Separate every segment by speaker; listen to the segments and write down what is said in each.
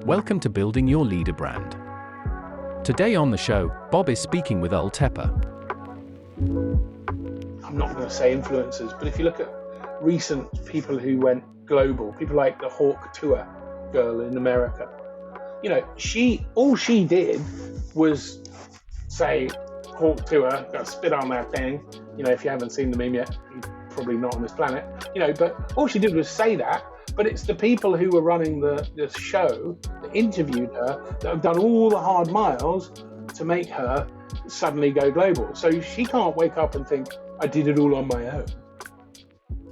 Speaker 1: Welcome to Building Your Leader Brand. Today on the show, Bob is speaking with Tepper.
Speaker 2: I'm not going to say influencers, but if you look at recent people who went global, people like the Hawk Tour girl in America, all she did was say, Hawk Tour, got to spit on that thing. If you haven't seen the meme yet, you're probably not on this planet. But all she did was say that. But it's the people who were running the show that interviewed her that have done all the hard miles to make her suddenly go global. So she can't wake up and think, I did it all on my own.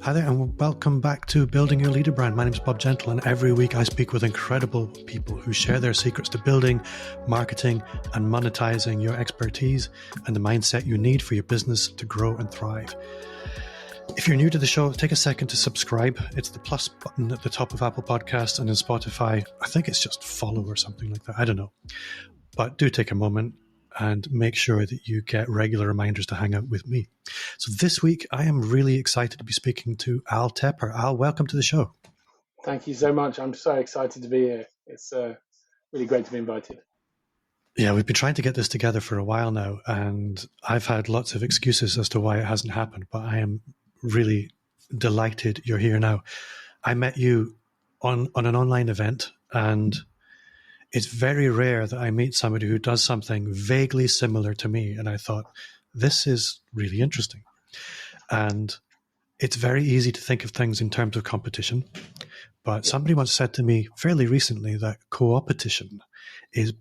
Speaker 3: Hi there, and welcome back to Building Your Leader Brand. My name is Bob Gentle, and every week I speak with incredible people who share their secrets to building, marketing, and monetizing your expertise and the mindset you need for your business to grow and thrive. If you're new to the show, take a second to subscribe. It's the plus button at the top of Apple Podcasts, and in Spotify, I think it's just follow or something like that. I don't know. But do take a moment and make sure that you get regular reminders to hang out with me. So this week, I am really excited to be speaking to Tepper. Welcome to the show.
Speaker 2: Thank you so much. I'm so excited to be here. It's really great to be invited.
Speaker 3: Yeah, we've been trying to get this together for a while now, and I've had lots of excuses as to why it hasn't happened, but I am really delighted you're here now. I met you on an online event, and it's very rare that I meet somebody who does something vaguely similar to me. And I thought, this is really interesting. And it's very easy to think of things in terms of competition. But somebody once said to me fairly recently that co-opetition is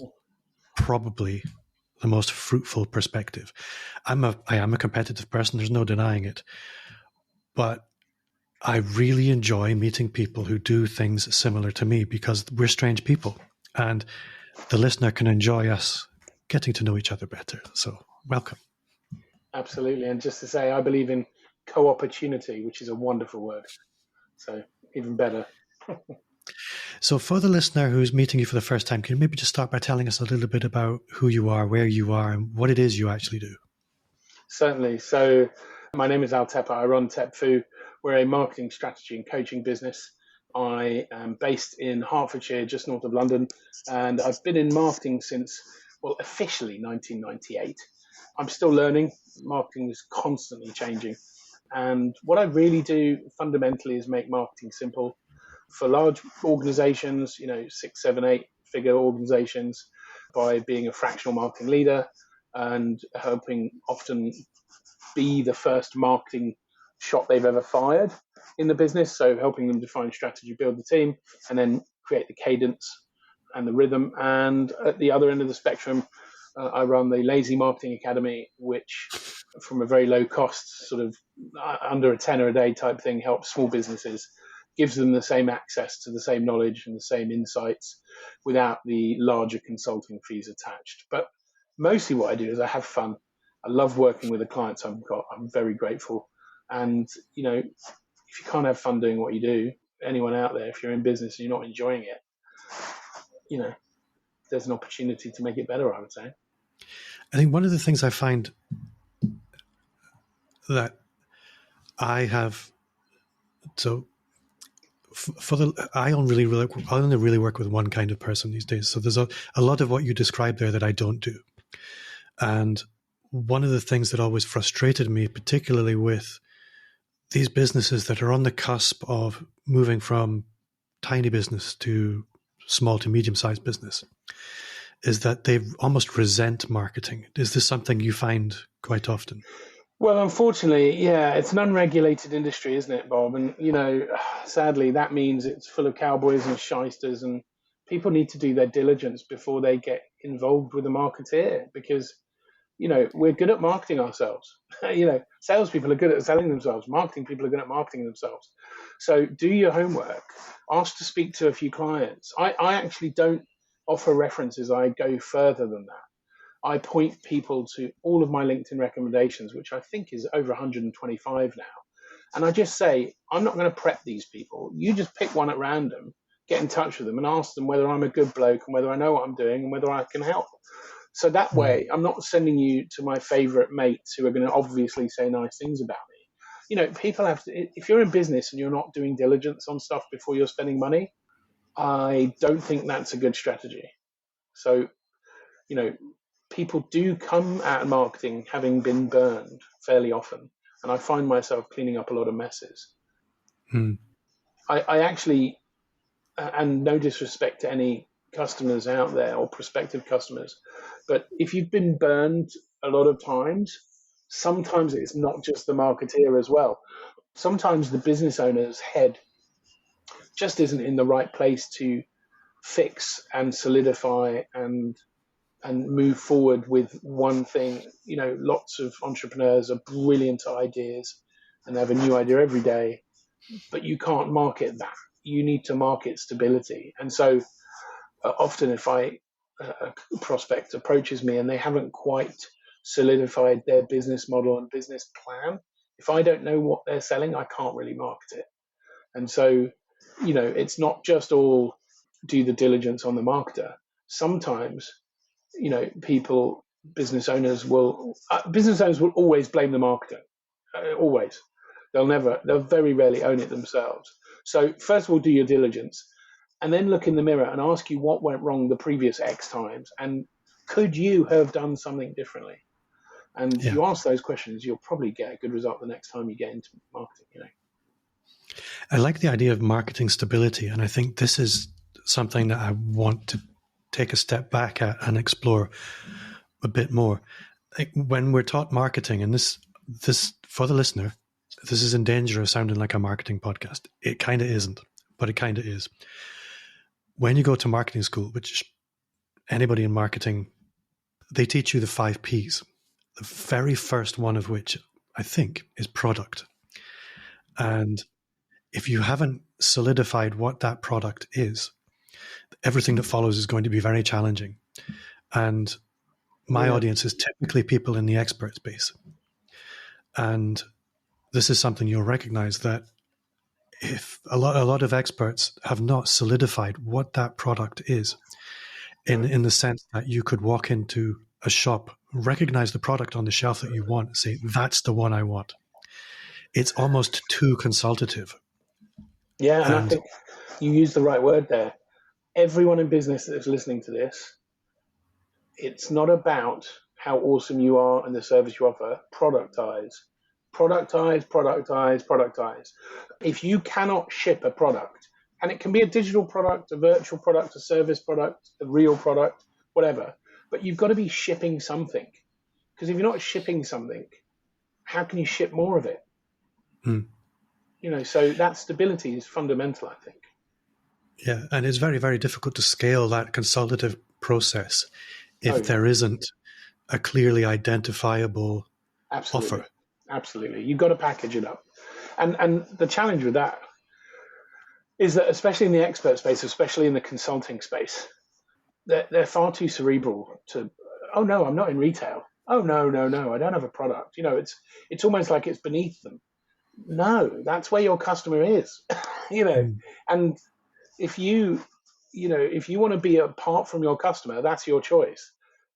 Speaker 3: probably the most fruitful perspective. I am a competitive person. There's no denying it. But I really enjoy meeting people who do things similar to me because we're strange people. And the listener can enjoy us getting to know each other better. So welcome.
Speaker 2: Absolutely. And just to say, I believe in co-opportunity, which is a wonderful word. So even better.
Speaker 3: So for the listener who's meeting you for the first time, can you maybe just start by telling us a little bit about who you are, where you are, and what it is you actually do?
Speaker 2: Certainly. So my name is Tepper. I run Tepfu. We're a marketing strategy and coaching business. I am based in Hertfordshire, just north of London, and I've been in marketing since, officially 1998. I'm still learning. Marketing is constantly changing. And what I really do fundamentally is make marketing simple for large organizations, 6, 7, 8-figure organizations, by being a fractional marketing leader and helping often be the first marketing shot they've ever fired in the business. So helping them define strategy, build the team, and then create the cadence and the rhythm. And at the other end of the spectrum, I run the Lazy Marketing Academy, which from a very low cost, sort of under a tenner a day type thing, helps small businesses, gives them the same access to the same knowledge and the same insights without the larger consulting fees attached. But mostly what I do is I have fun. I love working with the clients I've got. I'm very grateful. And, if you can't have fun doing what you do, anyone out there, if you're in business and you're not enjoying it, there's an opportunity to make it better, I would say.
Speaker 3: I think one of the things I find that I have, I only really work with one kind of person these days. So there's a lot of what you described there that I don't do. And one of the things that always frustrated me, particularly with these businesses that are on the cusp of moving from tiny business to small to medium-sized business, is that they almost resent marketing. Is this something you find quite often?
Speaker 2: Well, unfortunately, yeah, it's an unregulated industry, isn't it, Bob? And, sadly, that means it's full of cowboys and shysters, and people need to do their diligence before they get involved with a marketeer because, we're good at marketing ourselves. Salespeople are good at selling themselves. Marketing people are good at marketing themselves. So do your homework. Ask to speak to a few clients. I actually don't offer references. I go further than that. I point people to all of my LinkedIn recommendations, which I think is over 125 now. And I just say, I'm not going to prep these people. You just pick one at random, get in touch with them and ask them whether I'm a good bloke and whether I know what I'm doing and whether I can help. So that way, I'm not sending you to my favorite mates who are going to obviously say nice things about me. People have to, if you're in business and you're not doing diligence on stuff before you're spending money, I don't think that's a good strategy. So, people do come at marketing having been burned fairly often, and I find myself cleaning up a lot of messes.
Speaker 3: Hmm.
Speaker 2: I actually, and no disrespect to any customers out there or prospective customers, but if you've been burned a lot of times, sometimes it's not just the marketeer as well. Sometimes the business owner's head just isn't in the right place to fix and solidify and move forward with one thing. Lots of entrepreneurs are brilliant ideas and they have a new idea every day, but you can't market that. You need to market stability. And so often if a prospect approaches me and they haven't quite solidified their business model and business plan, if I don't know what they're selling, I can't really market it. And so, it's not just all do the diligence on the marketer. Sometimes, people, business owners will always blame the marketer. Always. They'll very rarely own it themselves. So first of all, do your diligence and then look in the mirror and ask you what went wrong the previous X times. And could you have done something differently? And if
Speaker 3: Yeah.
Speaker 2: you ask those questions, you'll probably get a good result the next time you get into marketing.
Speaker 3: I like the idea of marketing stability, and I think this is something that I want to take a step back at and explore a bit more. When we're taught marketing, and this for the listener, this is in danger of sounding like a marketing podcast. It kind of isn't, but it kind of is. When you go to marketing school, which anybody in marketing, they teach you the 5 Ps. The very first one of which I think is product. And if you haven't solidified what that product is, everything that follows is going to be very challenging. And my audience is typically people in the expert space. And this is something you'll recognize, that if a lot of experts have not solidified what that product is, in the sense that you could walk into a shop, recognize the product on the shelf that you want, and say, that's the one I want. It's almost too consultative.
Speaker 2: Yeah, and I think you used the right word there. Everyone in business that is listening to this, it's not about how awesome you are and the service you offer. Productize. Productize, productize, productize. If you cannot ship a product, and it can be a digital product, a virtual product, a service product, a real product, whatever, but you've got to be shipping something. Because if you're not shipping something, how can you ship more of it? So that stability is fundamental, I think.
Speaker 3: Yeah, and it's very, very difficult to scale that consultative process if there isn't a clearly identifiable offer.
Speaker 2: Absolutely. You've got to package it up. And the challenge with that is that, especially in the expert space, especially in the consulting space, they're far too cerebral to, oh, no, I'm not in retail. Oh, no, I don't have a product. It's almost like it's beneath them. No, that's where your customer is, and if you want to be apart from your customer, that's your choice.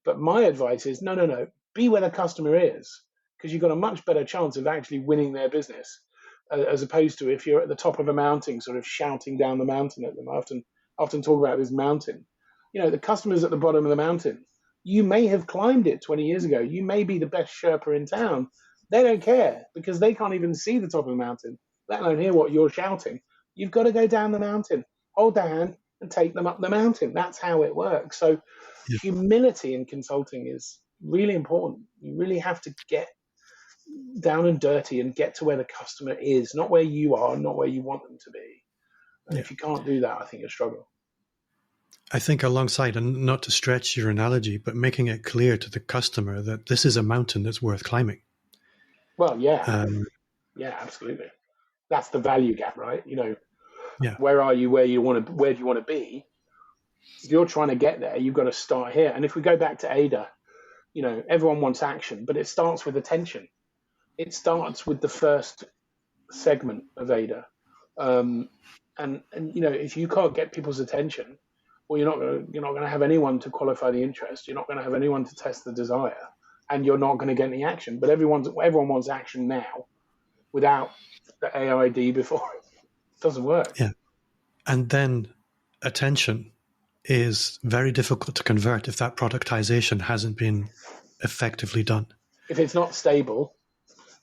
Speaker 2: But my advice is no, be where the customer is, because you've got a much better chance of actually winning their business, as opposed to if you're at the top of a mountain, sort of shouting down the mountain at them. I often talk about this mountain. The customer's at the bottom of the mountain. You may have climbed it 20 years ago. You may be the best Sherpa in town. They don't care, because they can't even see the top of the mountain, let alone hear what you're shouting. You've got to go down the mountain, hold their hand, and take them up the mountain. That's how it works. So humility in consulting is really important. You really have to get down and dirty and get to where the customer is, not where you are, not where you want them to be. And if you can't do that, I think you'll struggle.
Speaker 3: I think alongside, and not to stretch your analogy, but making it clear to the customer that this is a mountain that's worth climbing.
Speaker 2: Well, yeah, absolutely. That's the value gap, right? Where are you? Where do you want to be? If you're trying to get there, you've got to start here. And if we go back to Ada, everyone wants action, but it starts with attention. It starts with the first segment of Ada. And if you can't get people's attention, well, you're not going to have anyone to qualify the interest. You're not going to have anyone to test the desire, and you're not going to get any action. But everyone wants action now, without the AID before. It doesn't work.
Speaker 3: Yeah, and then attention is very difficult to convert if that productization hasn't been effectively done.
Speaker 2: If it's not stable,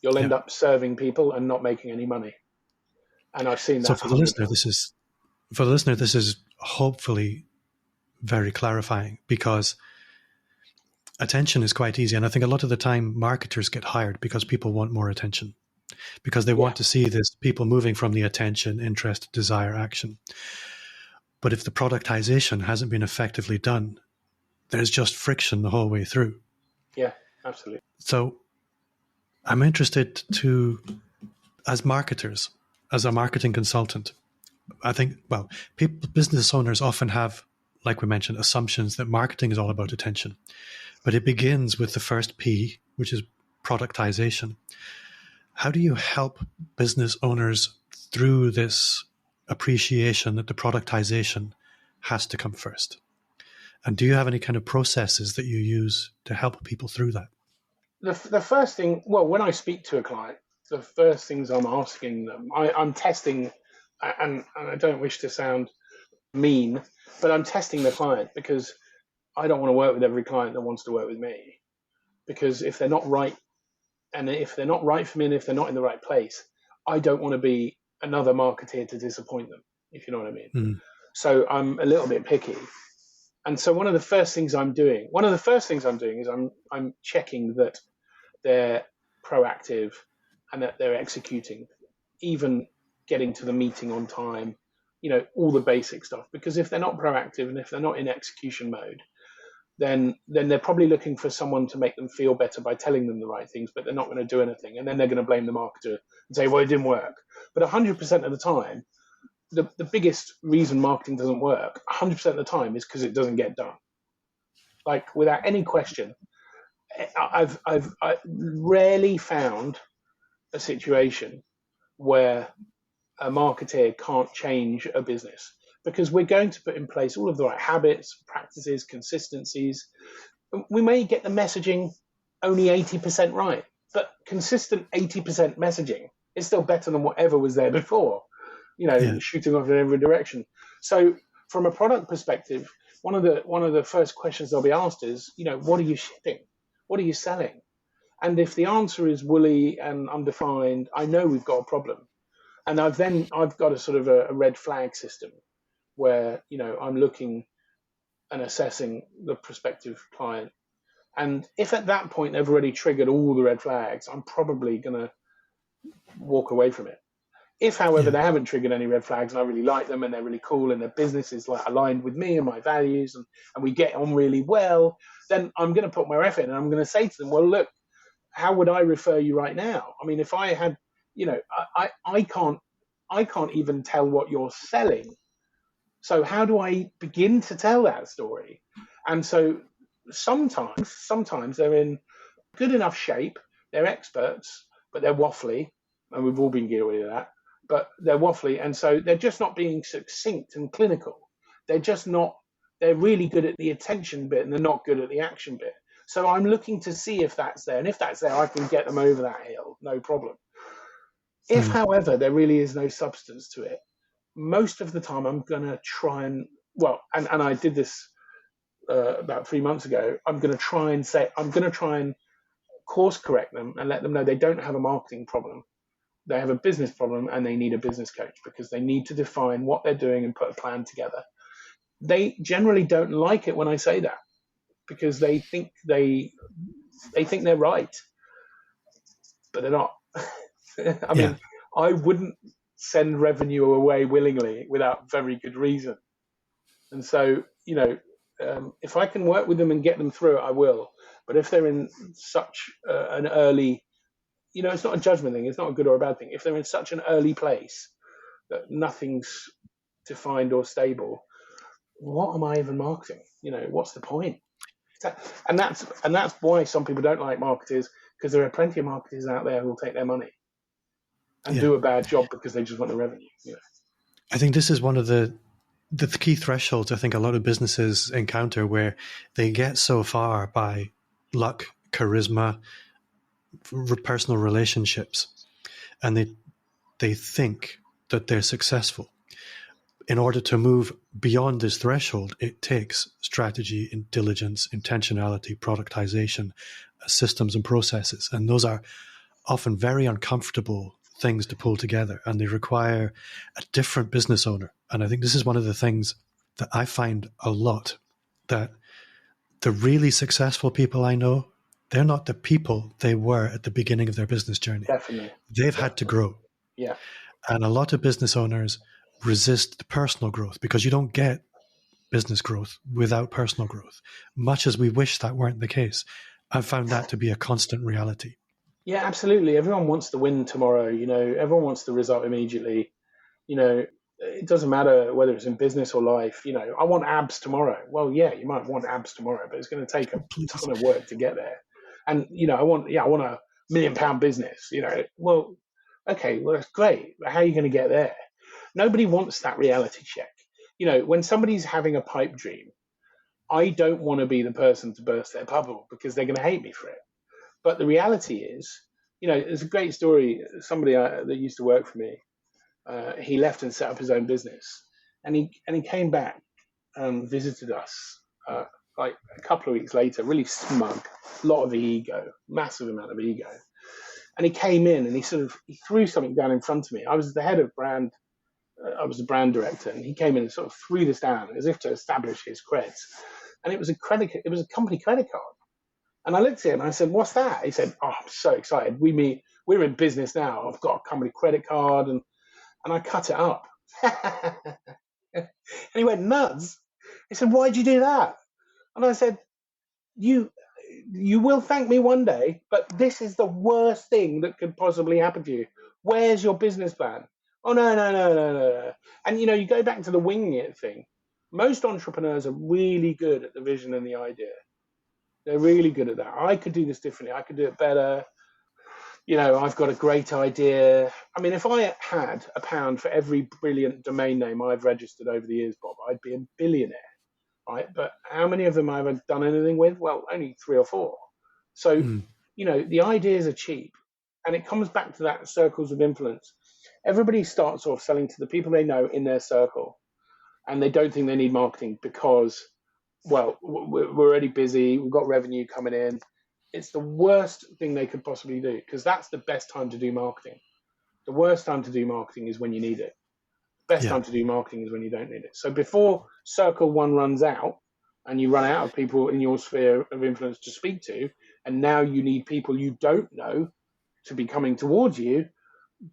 Speaker 2: you'll end up serving people and not making any money. And I've seen that.
Speaker 3: So for the listener, this is hopefully very clarifying, because attention is quite easy. And I think a lot of the time marketers get hired because people want more attention, because they want to see this people moving from the attention, interest, desire, action. But if the productization hasn't been effectively done, there's just friction the whole way through.
Speaker 2: Yeah, absolutely.
Speaker 3: So I'm interested to, as marketers, as a marketing consultant, I think, well, business owners often have, like we mentioned, assumptions that marketing is all about attention. But it begins with the first P, which is productization. How do you help business owners through this appreciation that the productization has to come first? And do you have any kind of processes that you use to help people through that?
Speaker 2: The first thing, well, when I speak to a client, the first things I'm asking them, I'm testing, and I don't wish to sound mean, but I'm testing the client, because I don't want to work with every client that wants to work with me. Because if they're not right, and if they're not right for me, and if they're not in the right place, I don't want to be another marketeer to disappoint them, if you know what I mean. Mm. So I'm a little bit picky. And so one of the first things I'm doing is I'm checking that they're proactive and that they're executing, even getting to the meeting on time, all the basic stuff. Because if they're not proactive and if they're not in execution mode, then they're probably looking for someone to make them feel better by telling them the right things, but they're not going to do anything. And then they're going to blame the marketer and say, well, it didn't work. But 100% of the time, the biggest reason marketing doesn't work 100% of the time is because it doesn't get done. Like, without any question, I've rarely found a situation where a marketeer can't change a business, because we're going to put in place all of the right habits, practices, consistencies. We may get the messaging only 80% right, but consistent 80% messaging is still better than whatever was there before, shooting off in every direction. So from a product perspective, one of the first questions they'll be asked is, what are you shipping? What are you selling? And if the answer is woolly and undefined, I know we've got a problem. And I've got a sort of a red flag system where, I'm looking and assessing the prospective client. And if at that point they've already triggered all the red flags, I'm probably going to walk away from it. If, however, they haven't triggered any red flags and I really like them and they're really cool and their business is like aligned with me and my values and we get on really well, then I'm going to put my effort in and I'm going to say to them, well, look, how would I refer you right now? I mean, if I had, I can't even tell what you're selling. So how do I begin to tell that story? And so sometimes they're in good enough shape, they're experts, but they're waffly, and we've all been guilty of that, but they're waffly, and so they're just not being succinct and clinical. They're really good at the attention bit and they're not good at the action bit. So I'm looking to see if that's there, and if that's there, I can get them over that hill, no problem. If, however, there really is no substance to it, most of the time I'm going to try and I did this about 3 months ago. I'm going to try and course correct them and let them know they don't have a marketing problem. They have a business problem and they need a business coach, because they need to define what they're doing and put a plan together. They generally don't like it when I say that, because they think they're right, but they're not. I mean, I wouldn't send revenue away willingly without very good reason. And so, if I can work with them and get them through it, I will. But if they're in such an early, it's not a judgment thing, it's not a good or a bad thing. If they're in such an early place that nothing's defined or stable, what am I even marketing? What's the point? And that's why some people don't like marketers, because there are plenty of marketers out there who will take their money and do a bad job because they just want the revenue.
Speaker 3: I think this is one of the key thresholds I think a lot of businesses encounter, where they get so far by luck, charisma, personal relationships, and they think that they're successful. in order to move beyond this threshold, it takes strategy, diligence, intentionality, productisation, systems and processes. And those are often very uncomfortable things to pull together, and they require a different business owner. And I think this is one of the things that I find a lot, that the really successful people I know, they're not the people they were at the beginning of their business journey.
Speaker 2: Definitely.
Speaker 3: They've had to grow.
Speaker 2: Yeah.
Speaker 3: And a lot of business owners resist the personal growth because you don't get business growth without personal growth, much as we wish that weren't the case. I've found that to be a constant reality.
Speaker 2: Yeah, absolutely. Everyone wants to win tomorrow. Everyone wants the result immediately. It doesn't matter whether it's in business or life. I want abs tomorrow. Well, yeah, you might want abs tomorrow, but it's going to take a ton of work to get there. And I want a £1 million business. Well, okay, well that's great. But how are you going to get there? Nobody wants that reality check. When somebody's having a pipe dream, I don't want to be the person to burst their bubble because they're going to hate me for it. But the reality is, there's a great story. Somebody that used to work for me, he left and set up his own business, and he came back and visited us like a couple of weeks later, really smug, a lot of ego, massive amount of ego. And he came in and he threw something down in front of me. I was the head of brand. I was the brand director, and he came in and sort of threw this down as if to establish his creds. And it was a company credit card. And I looked at him and I said, "What's that?" He said, "Oh, I'm so excited. We're in business now. I've got a company credit card." And I cut it up. And he went nuts. He said, "Why'd you do that?" And I said, You will thank me one day, but this is the worst thing that could possibly happen to you. Where's your business plan? Oh, no, no, no, no, no. And you go back to the winging it thing. Most entrepreneurs are really good at the vision and the idea. They're really good at that. I could do this differently. I could do it better. I've got a great idea. I mean, if I had £1 for every brilliant domain name I've registered over the years, Bob, I'd be a billionaire, right? But how many of them have I done anything with? Well, only 3 or 4. So, the ideas are cheap. And it comes back to that circles of influence. Everybody starts off selling to the people they know in their circle, and they don't think they need marketing because, well, we're already busy. We've got revenue coming in. It's the worst thing they could possibly do because that's the best time to do marketing. The worst time to do marketing is when you need it. The best time to do marketing is when you don't need it. So before circle one runs out and you run out of people in your sphere of influence to speak to, and now you need people you don't know to be coming towards you,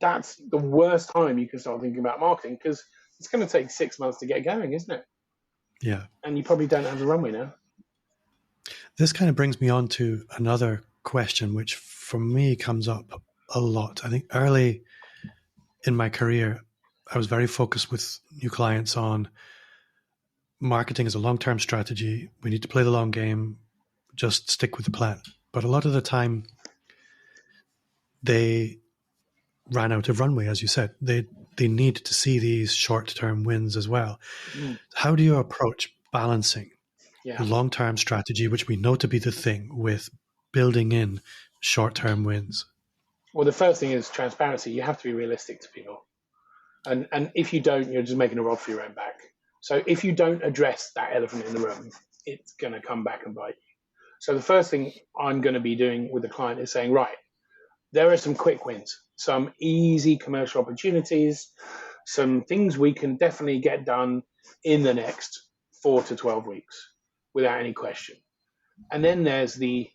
Speaker 2: that's the worst time you can start thinking about marketing because it's going to take 6 months to get going, isn't it?
Speaker 3: Yeah.
Speaker 2: And you probably don't have the runway now.
Speaker 3: This kind of brings me on to another question, which for me comes up a lot. I think early in my career, I was very focused with new clients on marketing as a long-term strategy. We need to play the long game, just stick with the plan. But a lot of the time, they ran out of runway, as you said. They need to see these short-term wins as well. How do you approach balancing long-term strategy, which we know to be the thing, with building in short-term wins?
Speaker 2: Well, the first thing is transparency. You have to be realistic to people. And if you don't, you're just making a rod for your own back. So if you don't address that elephant in the room, it's going to come back and bite you. So the first thing I'm going to be doing with the client is saying, right, there are some quick wins, some easy commercial opportunities, some things we can definitely get done in the next 4 to 12 weeks without any question. And then there's the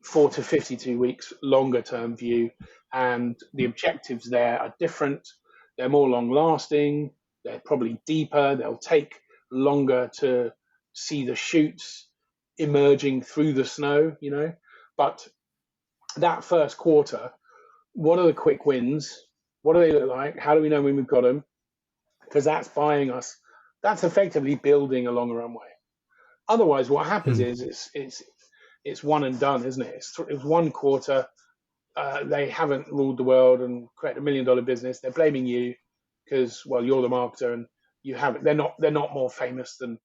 Speaker 2: 4 to 52 weeks longer term view, and the objectives there are different. They're more long lasting. They're probably deeper. They'll take longer to see the shoots emerging through the snow, But that first quarter, what are the quick wins? What do they look like? How do we know when we've got them? Because that's buying us. That's effectively building a longer runway. Otherwise, what happens is it's one and done, isn't it? It's one quarter. They haven't ruled the world and created $1 million business. They're blaming you because, well, you're the marketer and you haven't. They're not more famous than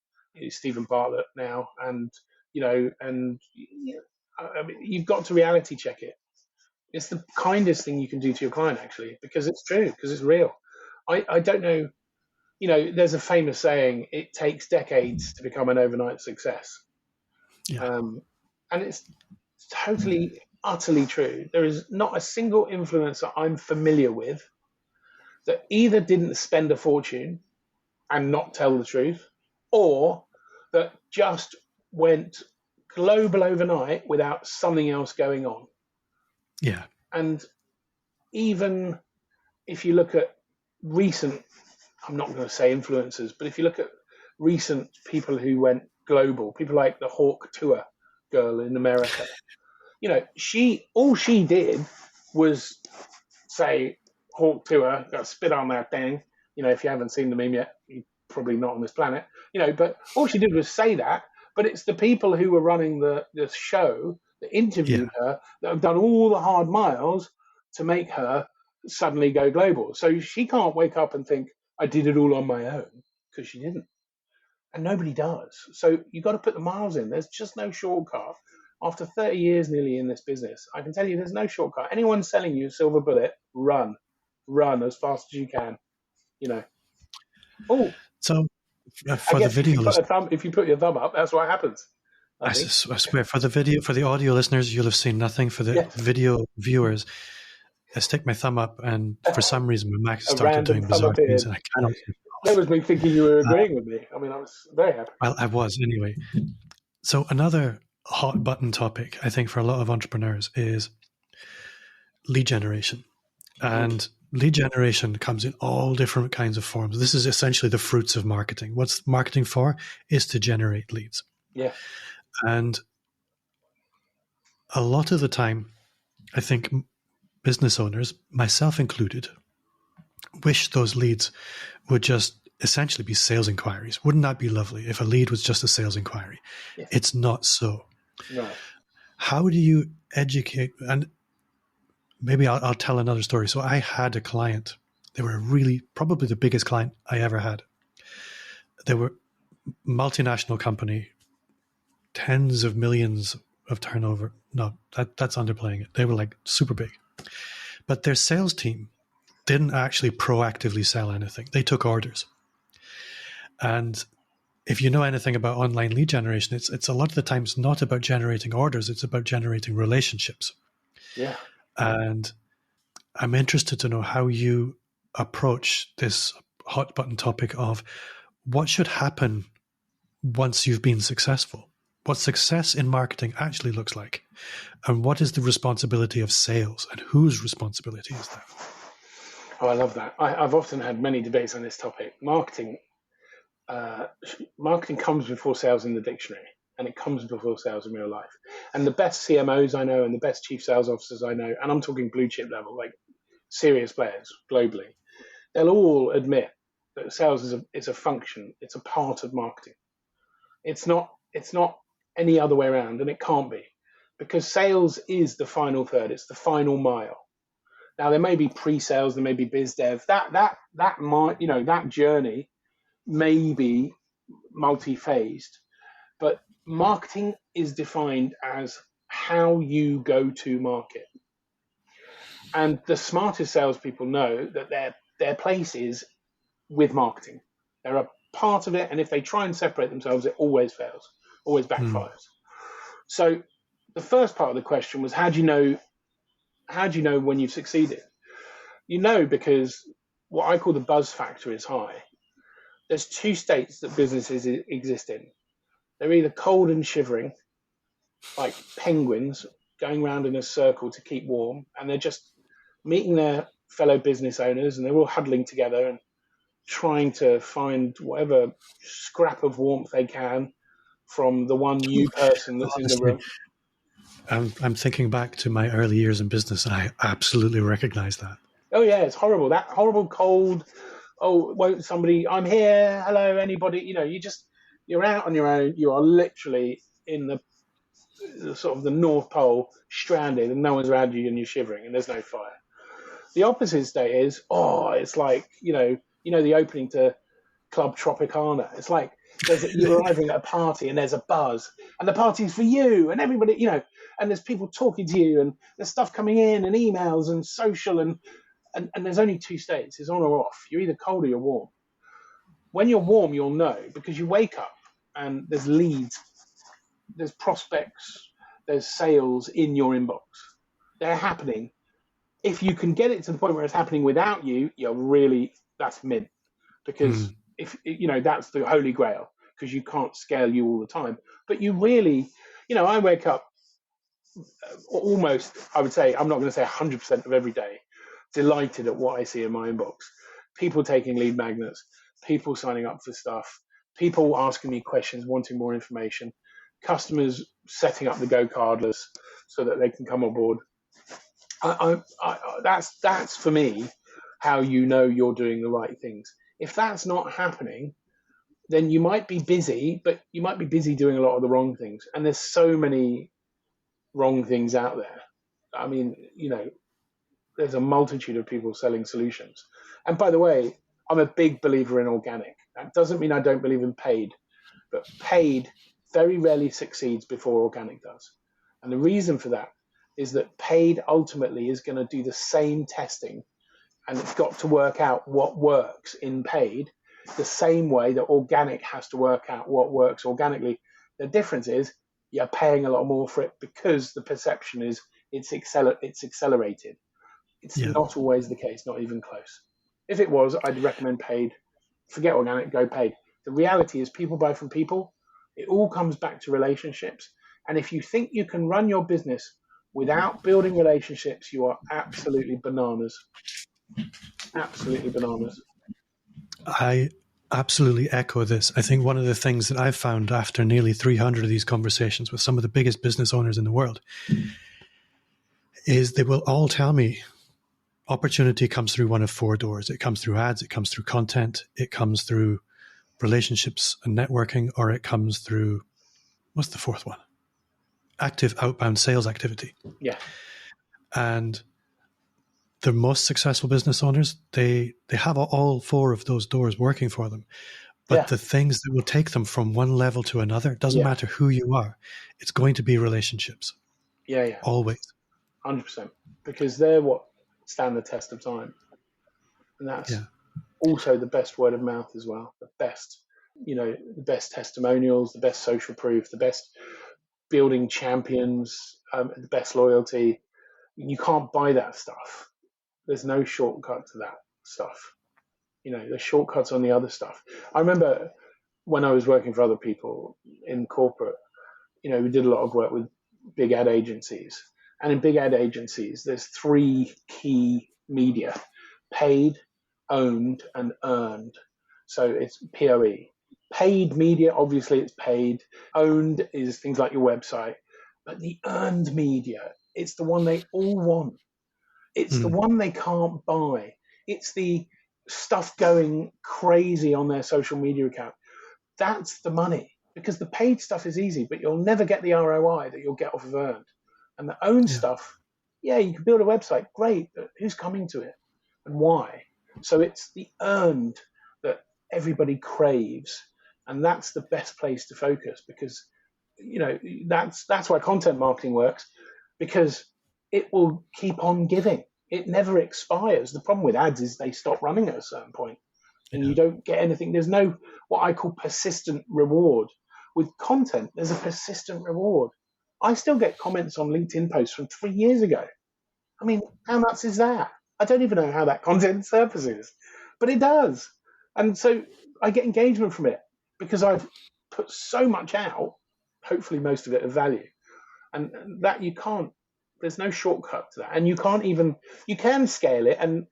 Speaker 2: Stephen Bartlett now, and I mean, you've got to reality check it. It's the kindest thing you can do to your client, actually, because it's true, because it's real. I don't know. there's a famous saying, it takes decades to become an overnight success.
Speaker 3: Yeah.
Speaker 2: And it's totally, utterly true. There is not a single influencer I'm familiar with that either didn't spend a fortune and not tell the truth, or that just went global overnight without something else going on.
Speaker 3: Yeah.
Speaker 2: And even if you look at recent, I'm not going to say influencers, but if you look at recent people who went global, people like the Hawk Tour girl in America, all she did was say Hawk Tour, got spit on that thing. If you haven't seen the meme yet, you're probably not on this planet. But all she did was say that. But it's the people who were running the show that interviewed her that have done all the hard miles to make her suddenly go global. So she can't wake up and think, I did it all on my own, because she didn't. And nobody does. So you've got to put the miles in. There's just no shortcut. After 30 years nearly in this business, I can tell you there's no shortcut. Anyone selling you a silver bullet, run as fast as you can. Oh,
Speaker 3: So
Speaker 2: I
Speaker 3: for the
Speaker 2: guess
Speaker 3: video listeners,
Speaker 2: if you put your thumb up, that's what happens.
Speaker 3: I swear, for the audio listeners, you'll have seen nothing. For the video viewers, I stick my thumb up, and for some reason, my Mac started doing bizarre things, and I cannot.
Speaker 2: That was me thinking you were agreeing with me. I mean, I was very happy.
Speaker 3: Well, I was anyway. So another hot button topic, I think, for a lot of entrepreneurs is lead generation. And lead generation comes in all different kinds of forms. This is essentially the fruits of marketing. What's marketing for? Is to generate leads.
Speaker 2: Yeah.
Speaker 3: And a lot of the time, I think business owners, myself included, wish those leads would just essentially be sales inquiries. Wouldn't that be lovely if a lead was just a sales inquiry?
Speaker 2: Yeah.
Speaker 3: It's not so.
Speaker 2: No.
Speaker 3: How do you educate? And maybe I'll tell another story. So I had a client. They were probably the biggest client I ever had. They were multinational company, tens of millions of turnover. No, that's underplaying it. They were like super big. But their sales team didn't actually proactively sell anything. They took orders. And if you know anything about online lead generation, it's a lot of the times not about generating orders. It's about generating relationships.
Speaker 2: Yeah.
Speaker 3: And I'm interested to know how you approach this hot button topic of what should happen once you've been successful, what success in marketing actually looks like, and what is the responsibility of sales, and whose responsibility is that?
Speaker 2: Oh, I love that. I've often had many debates on this topic. Marketing comes before sales in the dictionary, and it comes before sales in real life. And the best CMOs I know and the best chief sales officers I know, and I'm talking blue chip level, like serious players globally, they'll all admit that sales is a function. It's a part of marketing. It's not any other way around, and it can't be, because sales is the final third. It's the final mile. Now there may be pre-sales, there may be biz dev. That journey may be multi-phased, but marketing is defined as how you go to market. And the smartest salespeople know that their place is with marketing. They're a part of it, and if they try and separate themselves, it always fails, always backfires. So the first part of the question was, how do you know when you've succeeded? Because what I call the buzz factor is high. There's two states that businesses exist in. They're either cold and shivering, like penguins going around in a circle to keep warm, and they're just meeting their fellow business owners, and they're all huddling together and trying to find whatever scrap of warmth they can from the one new person that's in the room.
Speaker 3: I'm thinking back to my early years in business, and I absolutely recognize that.
Speaker 2: Oh yeah, it's horrible. That horrible cold. Oh, won't somebody? I'm here. Hello, anybody? You're out on your own. You are literally in the sort of the North Pole, stranded, and no one's around you, and you're shivering, and there's no fire. The opposite state is, it's like the opening to Club Tropicana. It's like you're arriving at a party and there's a buzz, and the party's for you, and everybody, and there's people talking to you, and there's stuff coming in, and emails, and social, and there's only two states. It's on or off. You're either cold or you're warm. When you're warm, you'll know because you wake up and there's leads, there's prospects, there's sales in your inbox. They're happening. If you can get it to the point where it's happening without you, that's mint. Because if that's the holy grail, because you can't scale you all the time. But you really, I wake up almost, I would say, I'm not going to say 100% of every day, delighted at what I see in my inbox. People taking lead magnets, people signing up for stuff, people asking me questions, wanting more information, customers setting up the Go cardless so that they can come on board. That's for me how you're doing the right things. If that's not happening, then you might be busy, but you might be busy doing a lot of the wrong things. And there's so many wrong things out there. I mean, there's a multitude of people selling solutions. And by the way, I'm a big believer in organic. That doesn't mean I don't believe in paid, but paid very rarely succeeds before organic does. And the reason for that is that paid ultimately is going to do the same testing, and it's got to work out what works in paid the same way that organic has to work out what works organically. The difference is you're paying a lot more for it because the perception is it's accelerated. It's not always the case, not even close. If it was, I'd recommend paid. Forget organic, go paid. The reality is people buy from people. It all comes back to relationships. And if you think you can run your business without building relationships, you are absolutely bananas. Absolutely bananas.
Speaker 3: I absolutely echo this. I think one of the things that I've found after nearly 300 of these conversations with some of the biggest business owners in the world is they will all tell me opportunity comes through one of four doors. It comes through ads, it comes through content, it comes through relationships and networking, or it comes through, what's the fourth one? Active outbound sales activity.
Speaker 2: Yeah.
Speaker 3: And the most successful business owners, they have all four of those doors working for them. But the things that will take them from one level to another, doesn't matter who you are, it's going to be relationships.
Speaker 2: Yeah.
Speaker 3: Always.
Speaker 2: 100%. Because they're what stand the test of time. And that's also the best word of mouth as well. The best, the best testimonials, the best social proof, the best building champions, the best loyalty. You can't buy that stuff. There's no shortcut to that stuff. There's shortcuts on the other stuff. I remember when I was working for other people in corporate, we did a lot of work with big ad agencies. And in big ad agencies, there's three key media: paid, owned, and earned. So it's POE. Paid media, obviously it's paid. Owned is things like your website. But the earned media, it's the one they all want. It's the one they can't buy. It's the stuff going crazy on their social media account. That's the money, because the paid stuff is easy, but you'll never get the ROI that you'll get off of earned. And the owned stuff, you can build a website, great, but who's coming to it and why? So it's the earned that everybody craves, and that's the best place to focus, because that's why content marketing works, because it will keep on giving. It never expires. The problem with ads is they stop running at a certain point and you don't get anything. There's no what I call persistent reward. With content, there's a persistent reward. I still get comments on LinkedIn posts from 3 years ago. I mean, how nuts is that? I don't even know how that content surfaces, but it does. And so I get engagement from it because I've put so much out, hopefully most of it of value. And that there's no shortcut to that. And you can scale it. And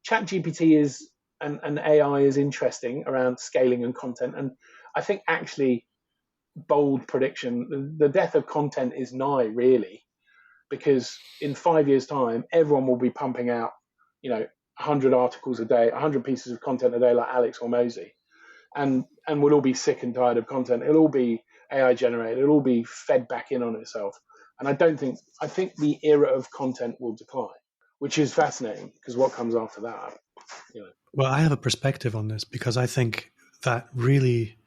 Speaker 2: ChatGPT and AI is interesting around scaling and content. And I think actually, bold prediction, the death of content is nigh, really, because in 5 years' time, everyone will be pumping out, 100 articles a day, 100 pieces of content a day, like Alex or Mosey, and we'll all be sick and tired of content. It'll all be AI generated. It'll all be fed back in on itself. And I think the era of content will decline, which is fascinating, because what comes after that,
Speaker 3: Well, I have a perspective on this, because I think that really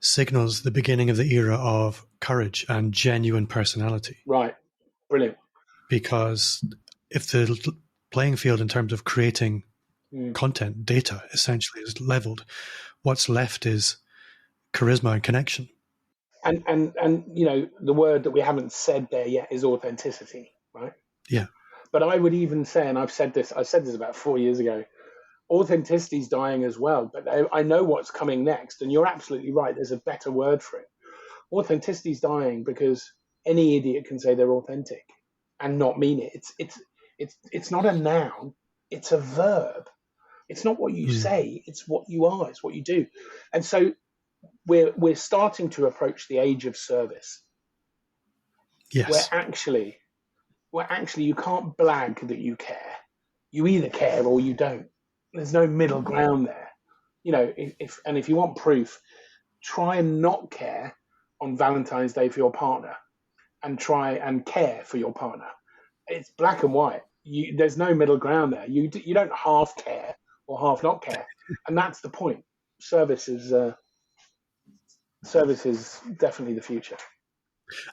Speaker 3: signals the beginning of the era of courage and genuine personality.
Speaker 2: Right. Brilliant.
Speaker 3: Because if the playing field in terms of creating content, data essentially is leveled. What's left is charisma and connection.
Speaker 2: And you know, the word that we haven't said there yet is authenticity, right?
Speaker 3: Yeah.
Speaker 2: But I would even say, and I said this about 4 years ago, authenticity is dying as well. But I know what's coming next, and you're absolutely right. There's a better word for it. Authenticity is dying because any idiot can say they're authentic and not mean it. It's not a noun. It's a verb. It's not what you say. It's what you are. It's what you do. And so we're starting to approach the age of service.
Speaker 3: Yes.
Speaker 2: Where actually you can't blag that you care. You either care or you don't. There's no middle ground there. You know, if you want proof, try and not care on Valentine's Day for your partner, and try and care for your partner. It's black and white. There's no middle ground there. You don't half care or half not care, and that's the point. Service is definitely the future.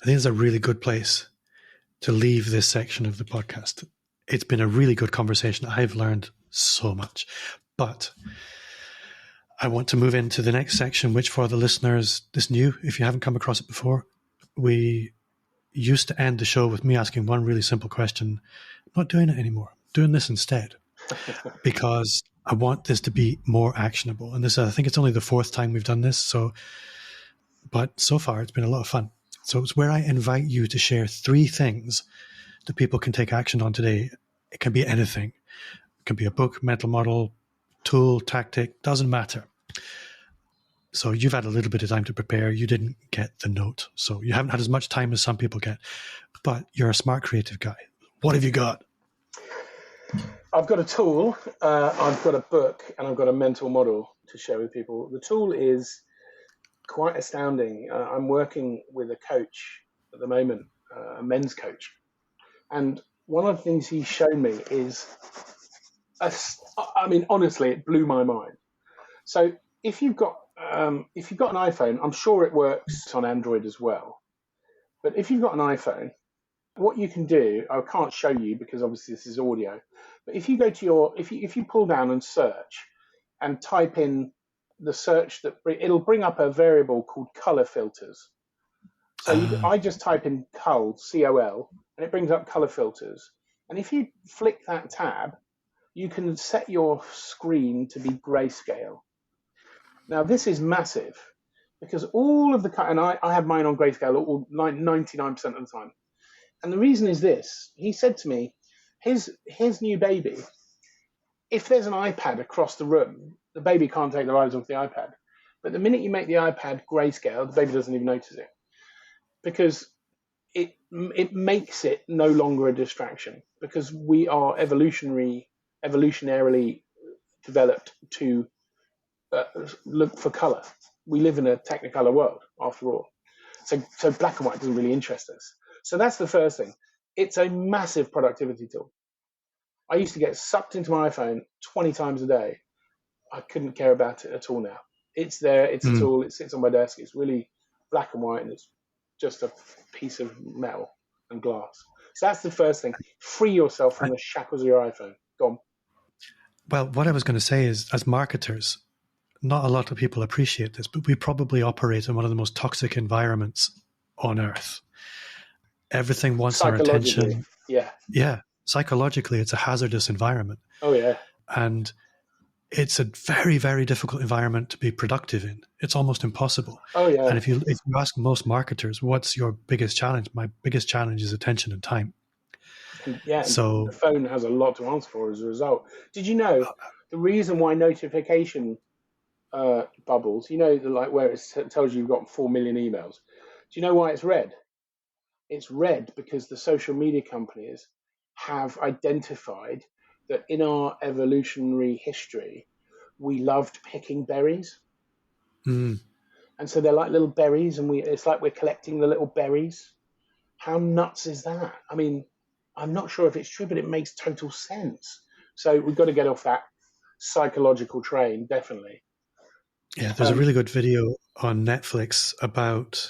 Speaker 3: I think it's a really good place to leave this section of the podcast. It's been a really good conversation. I've learned so much, but I want to move into the next section, which for the listeners is new. If you haven't come across it before, we used to end the show with me asking one really simple question. I'm not doing it anymore. I'm doing this instead because I want this to be more actionable. And this, I think it's only the fourth time we've done this. But so far it's been a lot of fun. So it's where I invite you to share 3 things that people can take action on today. It can be anything. It can be a book, mental model, tool, tactic, doesn't matter. So you've had a little bit of time to prepare. You didn't get the note. So you haven't had as much time as some people get, but you're a smart, creative guy. What have you got?
Speaker 2: I've got a tool, I've got a book, and I've got a mental model to share with people. The tool is quite astounding. I'm working with a coach at the moment, a men's coach. And one of the things he's shown me is, honestly, it blew my mind. So if you've got an iPhone, I'm sure it works on Android as well. But if you've got an iPhone, what you can do, I can't show you because obviously this is audio, but if you go to if you pull down and search and type in the search, it'll bring up a variable called color filters. So I just type in COL, C-O-L, and it brings up color filters. And if you flick that tab, you can set your screen to be grayscale. Now, this is massive because all of and I have mine on grayscale 99% of the time. And the reason is this. He said to me, his new baby, if there's an iPad across the room, the baby can't take their eyes off the iPad. But the minute you make the iPad grayscale, the baby doesn't even notice it because it makes it no longer a distraction because we are evolutionarily developed to look for color. We live in a technicolor world, after all. So black and white doesn't really interest us. So that's the first thing. It's a massive productivity tool. I used to get sucked into my iPhone 20 times a day. I couldn't care about it at all now. It's there. It's a tool. It sits on my desk. It's really black and white, and it's just a piece of metal and glass. So that's the first thing. Free yourself from the shackles of your iPhone. Go on.
Speaker 3: Well, what I was going to say is, as marketers, not a lot of people appreciate this, but we probably operate in one of the most toxic environments on earth. Everything wants our attention.
Speaker 2: Yeah.
Speaker 3: Yeah. Psychologically, it's a hazardous environment.
Speaker 2: Oh, yeah.
Speaker 3: And it's a very, very difficult environment to be productive in. It's almost impossible.
Speaker 2: Oh, yeah.
Speaker 3: And if you ask most marketers, what's your biggest challenge? My biggest challenge is attention and time.
Speaker 2: Yeah, so the phone has a lot to answer for as a result. Did you know the reason why notification bubbles, where it tells you you've got 4 million emails, do you know why it's red? It's red because the social media companies have identified that in our evolutionary history, we loved picking berries. And so they're like little berries, and it's like we're collecting the little berries. How nuts is that? I mean, I'm not sure if it's true, but it makes total sense. So we've got to get off that psychological train, definitely.
Speaker 3: Yeah, there's a really good video on Netflix about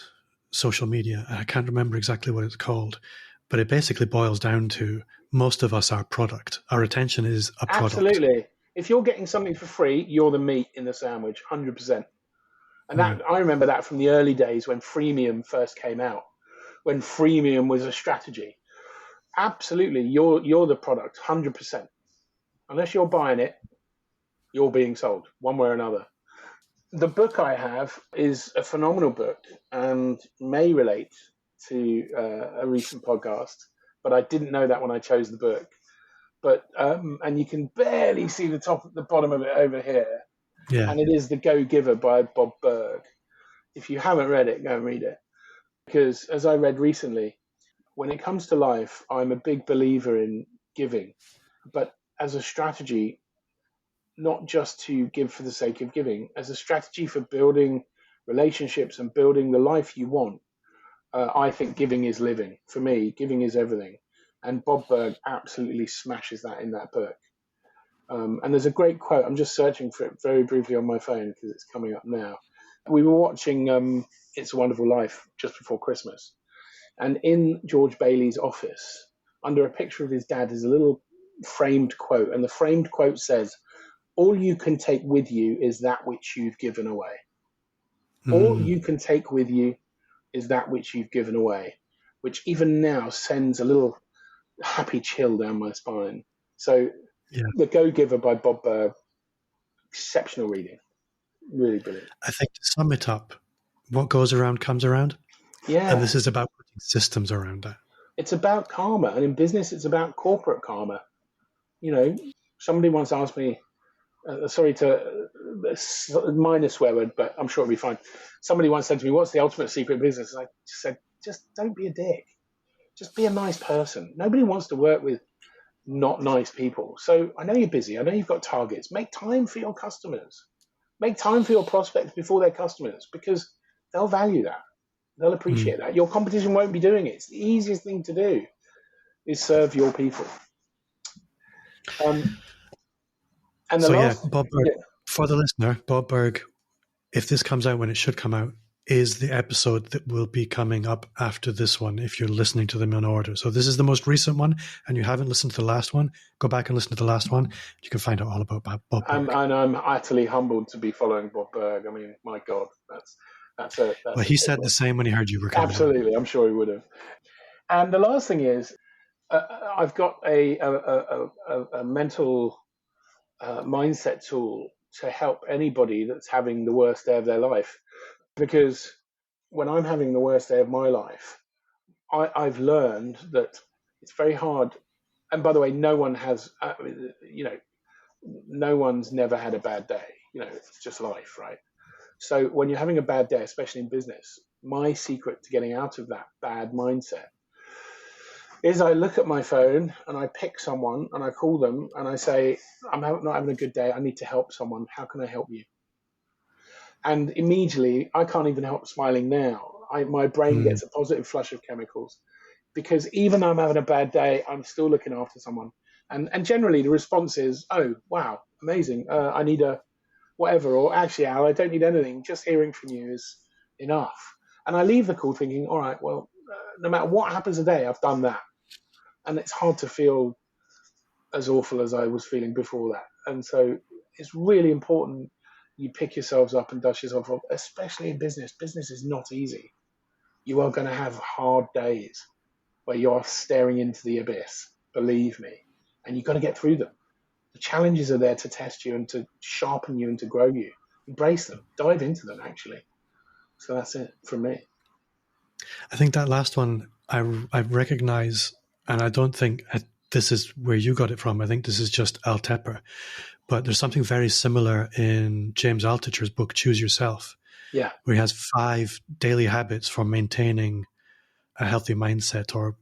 Speaker 3: social media. I can't remember exactly what it's called, but it basically boils down to most of us are product. Our attention is a product.
Speaker 2: Absolutely. If you're getting something for free, you're the meat in the sandwich, 100%. And that I remember that from the early days when freemium first came out, when freemium was a strategy. Absolutely, you're the product, 100%. Unless you're buying it, you're being sold one way or another. The book I have is a phenomenal book and may relate to a recent podcast, but I didn't know that when I chose the book. But and you can barely see the bottom of it over here.
Speaker 3: Yeah.
Speaker 2: And it is The Go Giver by Bob Berg. If you haven't read it, go and read it. Because as I read recently, when it comes to life, I'm a big believer in giving, but as a strategy, not just to give for the sake of giving, as a strategy for building relationships and building the life you want. I think giving is living. For me, giving is everything. And Bob Berg absolutely smashes that in that book. And there's a great quote. I'm just searching for it very briefly on my phone because it's coming up now. We were watching It's a Wonderful Life just before Christmas. And in George Bailey's office, under a picture of his dad, is a little framed quote. And the framed quote says, "All you can take with you is that which you've given away." All you can take with you is that which you've given away, which even now sends a little happy chill down my spine. So The Go Giver by Bob Berg, exceptional reading. Really brilliant.
Speaker 3: I think to sum it up, what goes around comes around.
Speaker 2: Yeah.
Speaker 3: And this is about putting systems around that.
Speaker 2: It's about karma. And in business, it's about corporate karma. You know, somebody once asked me, sorry to minor swear word, but I'm sure it'll be fine. Somebody once said to me, "What's the ultimate secret in business?" And I said, just don't be a dick. Just be a nice person. Nobody wants to work with not nice people. So I know you're busy. I know you've got targets. Make time for your customers. Make time for your prospects before they're customers, because they'll value that. They'll appreciate that. Your competition won't be doing it. It's the easiest thing to do is serve your people. And the last,
Speaker 3: Bob Berg, for the listener, Bob Berg, if this comes out when it should come out, is the episode that will be coming up after this one if you're listening to them in order. So this is the most recent one, and you haven't listened to the last one, go back and listen to the last one. You can find out all about Bob Berg.
Speaker 2: And I'm utterly humbled to be following Bob Berg. I mean, my God, that's
Speaker 3: well, he said the same when he heard you were coming.
Speaker 2: Absolutely, I'm sure he would have. And the last thing is, I've got a mental mindset tool to help anybody that's having the worst day of their life. Because when I'm having the worst day of my life, I've learned that it's very hard. And by the way, no one has, no one's never had a bad day. It's just life, right? So when you're having a bad day, especially in business, my secret to getting out of that bad mindset is I look at my phone and I pick someone and I call them and I say, "I'm not having a good day. I need to help someone. How can I help you?" And immediately, I can't even help smiling now. My brain gets a positive flush of chemicals, because even though I'm having a bad day, I'm still looking after someone. And generally, the response is, "Oh, wow, amazing. I need a whatever," or "Actually, Al, I don't need anything. Just hearing from you is enough." And I leave the call thinking, all right, well, no matter what happens today, I've done that. And it's hard to feel as awful as I was feeling before that. And so it's really important you pick yourselves up and dust yourself off, especially in business. Business is not easy. You are going to have hard days where you're staring into the abyss, believe me, and you've got to get through them. The challenges are there to test you and to sharpen you and to grow you. Embrace them, dive into them, actually. So that's it from me.
Speaker 3: I think that last one I recognize, and I don't think this is where you got it from. I think this is just Al Tepper. But there's something very similar in James Altucher's book, Choose Yourself, where he has 5 daily habits for maintaining a healthy mindset or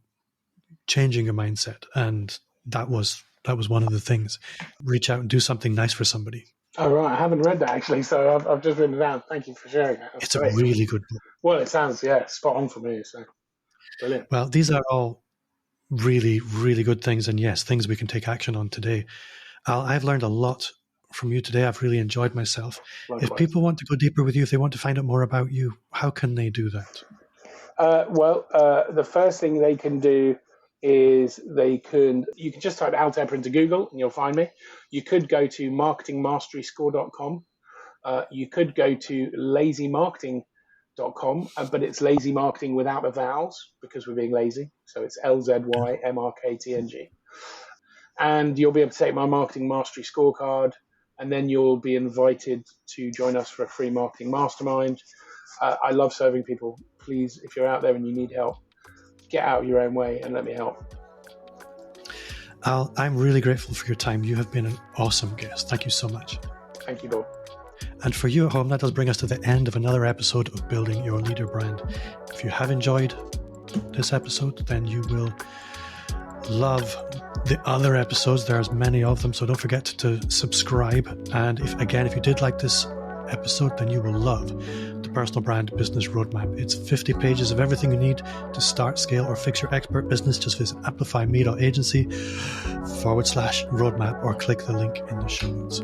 Speaker 3: changing a mindset. And that was one of the things. Reach out and do something nice for somebody.
Speaker 2: Oh, right. I haven't read that, actually, so I've just written it down. Thank you for sharing that.
Speaker 3: It's great. A really good book.
Speaker 2: Well, it sounds, spot on for me. So brilliant.
Speaker 3: Well, these are all really, really good things. And yes, things we can take action on today. Al, I've learned a lot from you today. I've really enjoyed myself. Likewise. If people want to go deeper with you, if they want to find out more about you, how can they do that?
Speaker 2: The first thing they can do is you can just type Al Tepper into Google and you'll find me. You could go to marketingmasteryscore.com. You could go to lazymarketing.com, but it's lazy marketing without the vowels because we're being lazy. So it's LZYMarktng. And you'll be able to take my marketing mastery scorecard, and then you'll be invited to join us for a free marketing mastermind. I love serving people. Please, if you're out there and you need help, get out of your own way and let me help.
Speaker 3: Al, I'm really grateful for your time. You have been an awesome guest. Thank you so much.
Speaker 2: Thank you, Bob.
Speaker 3: And for you at home, that does bring us to the end of another episode of Building Your Leader Brand. If you have enjoyed this episode, then you will love the other episodes. There's many of them, so don't forget to subscribe. And if you did like this episode, then you will love the Personal Brand Business Roadmap. It's 50 pages of everything you need to start, scale, or fix your expert business. Just visit amplifyme.agency/roadmap or click the link in the show notes.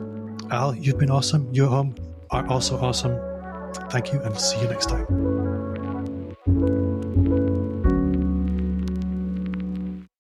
Speaker 3: Al, you've been awesome. You at home are also awesome. Thank you, and see you next time.